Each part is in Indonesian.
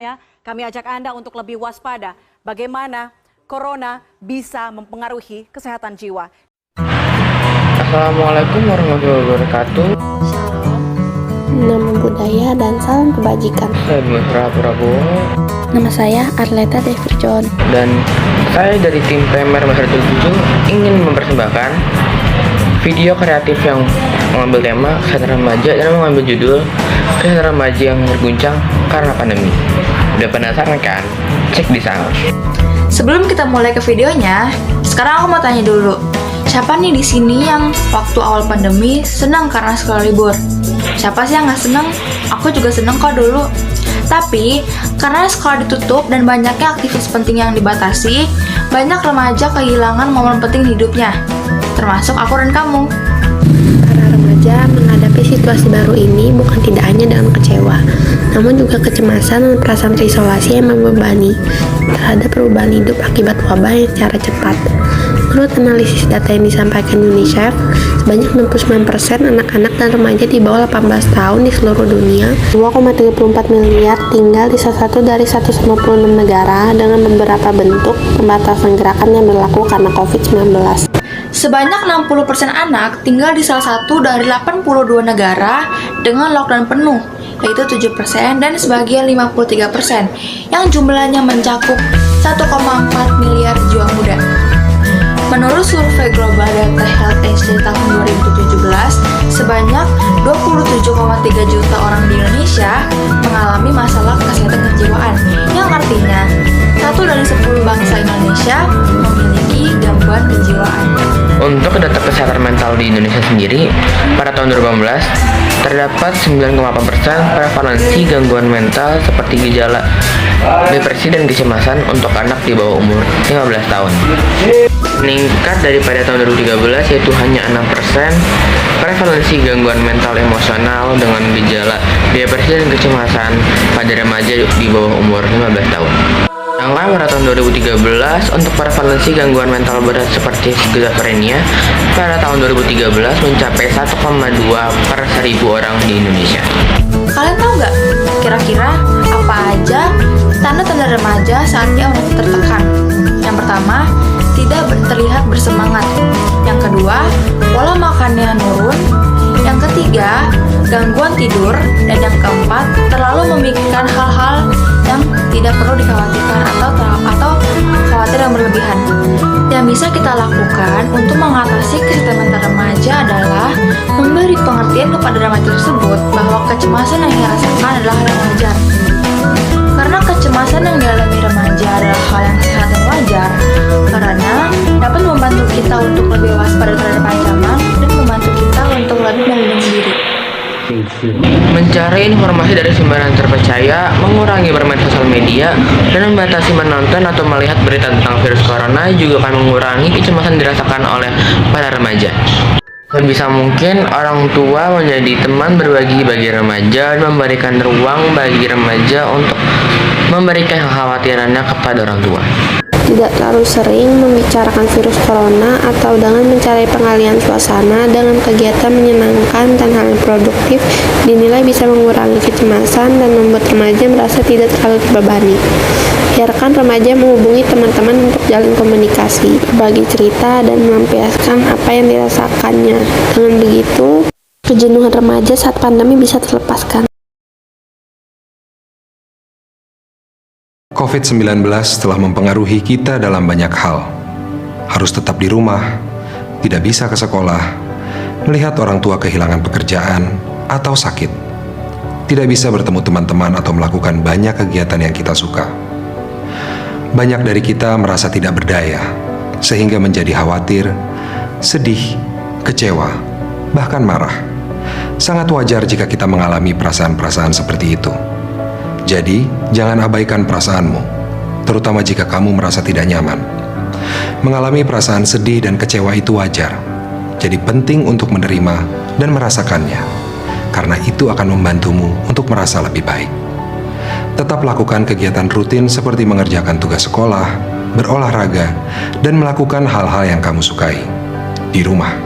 Ya, kami ajak Anda untuk lebih waspada bagaimana corona bisa mempengaruhi kesehatan jiwa. Assalamualaikum warahmatullahi wabarakatuh. Nama budaya dan salam kebajikan. Saya Mesra Prabowo Nama saya Arleta Devirjon. dan saya dari tim PMR Mesra 77 ingin mempersembahkan video kreatif yang mengambil tema kesehatan remaja dan mengambil judul kesehatan remaja yang berguncang karena pandemi. Udah penasaran kan? Cek di sana. Sebelum kita mulai ke videonya, sekarang aku mau tanya dulu. Siapa nih di sini yang waktu awal pandemi senang karena sekolah libur? Siapa sih yang nggak senang? Aku juga senang kok dulu. Tapi, karena sekolah ditutup dan banyaknya aktivitas penting yang dibatasi, banyak remaja kehilangan momen penting hidupnya. Termasuk aku dan kamu. Para remaja menghadapi situasi baru ini bukan tidak hanya dengan kecewa, namun juga kecemasan dan perasaan terisolasi yang membebani terhadap perubahan hidup akibat wabah yang secara cepat. Menurut analisis data yang disampaikan UNICEF, sebanyak 69% anak-anak dan remaja di bawah 18 tahun di seluruh dunia, 2,34 miliar, tinggal di salah satu dari 196 negara dengan beberapa bentuk pembatasan gerakan yang berlaku karena COVID-19. Sebanyak 60% anak tinggal di salah satu dari 82 negara dengan lockdown penuh, yaitu 7% dan sebagian 53%, yang jumlahnya mencakup 1,4 miliar jiwa muda. Menurut survei global data Health Aid tahun 2017, sebanyak 27,3 juta orang di Indonesia mengalami masalah kesehatan kejiwaan, yang artinya 1 dari 10 bangsa Indonesia memiliki gangguan kejiwaan. Untuk data kesehatan mental di Indonesia sendiri, pada tahun 2018 terdapat 9,8% prevalensi gangguan mental seperti gejala depresi dan kecemasan untuk anak di bawah umur 15 tahun. Meningkat daripada tahun 2013 yaitu hanya 6% prevalensi gangguan mental emosional dengan gejala depresi dan kecemasan pada remaja di bawah umur 15 tahun. Sedangkan pada tahun 2013 untuk prevalensi gangguan mental berat seperti skizofrenia pada tahun 2013 mencapai 1,2 per 1000 orang di Indonesia. Kalian tahu nggak kira-kira apa aja tanda-tanda remaja saatnya merasa tertekan? Yang pertama, tidak terlihat bersemangat. Yang kedua, pola makannya menurun. Yang ketiga, gangguan tidur. Dan yang keempat, terlalu memikirkan hal-hal yang tidak perlu dikhawatirkan atau khawatir yang berlebihan. Yang bisa kita lakukan untuk mengatasi kesehatan mental remaja adalah memberi pengertian kepada remaja tersebut bahwa kecemasan yang ia rasakan adalah hal yang wajar. Karena kecemasan yang dialami remaja adalah hal yang sehat dan wajar, karena dapat membantu kita untuk lebih waspada terhadap ancaman dan membantu kita untuk lebih melindungi diri. Mencari informasi dari sumber yang terpercaya, mengurangi bermain sosial media, dan membatasi menonton atau melihat berita tentang virus corona juga akan mengurangi kecemasan dirasakan oleh para remaja. Sebisa mungkin orang tua menjadi teman berbagi bagi remaja dan memberikan ruang bagi remaja untuk memberikan kekhawatirannya kepada orang tua. Tidak terlalu sering membicarakan virus corona atau dengan mencari pengalihan suasana dengan kegiatan menyenangkan dan hal yang produktif dinilai bisa mengurangi kecemasan dan membuat remaja merasa tidak terlalu terbebani. Biarkan remaja menghubungi teman-teman untuk jalin komunikasi, berbagi cerita, dan melampiaskan apa yang dirasakannya. Dengan begitu, kejenuhan remaja saat pandemi bisa terlepaskan. COVID-19 telah mempengaruhi kita dalam banyak hal. Harus tetap di rumah, tidak bisa ke sekolah, melihat orang tua kehilangan pekerjaan, atau sakit. Tidak bisa bertemu teman-teman atau melakukan banyak kegiatan yang kita suka. Banyak dari kita merasa tidak berdaya, sehingga menjadi khawatir, sedih, kecewa, bahkan marah. Sangat wajar jika kita mengalami perasaan-perasaan seperti itu. Jadi, jangan abaikan perasaanmu, terutama jika kamu merasa tidak nyaman. Mengalami perasaan sedih dan kecewa itu wajar, jadi penting untuk menerima dan merasakannya, karena itu akan membantumu untuk merasa lebih baik. Tetap lakukan kegiatan rutin seperti mengerjakan tugas sekolah, berolahraga, dan melakukan hal-hal yang kamu sukai di rumah.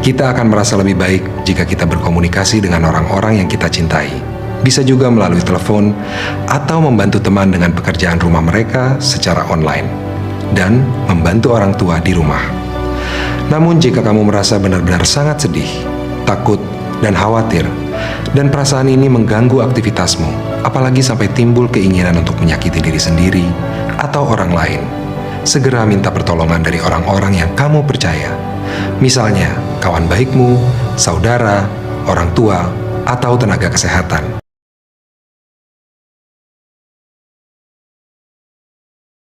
Kita akan merasa lebih baik jika kita berkomunikasi dengan orang-orang yang kita cintai bisa juga melalui telepon atau membantu teman dengan pekerjaan rumah mereka secara online, dan membantu orang tua di rumah. Namun jika kamu merasa benar-benar sangat sedih, takut, dan khawatir, dan perasaan ini mengganggu aktivitasmu, apalagi sampai timbul keinginan untuk menyakiti diri sendiri atau orang lain, segera minta pertolongan dari orang-orang yang kamu percaya. Misalnya, kawan baikmu, saudara, orang tua, atau tenaga kesehatan.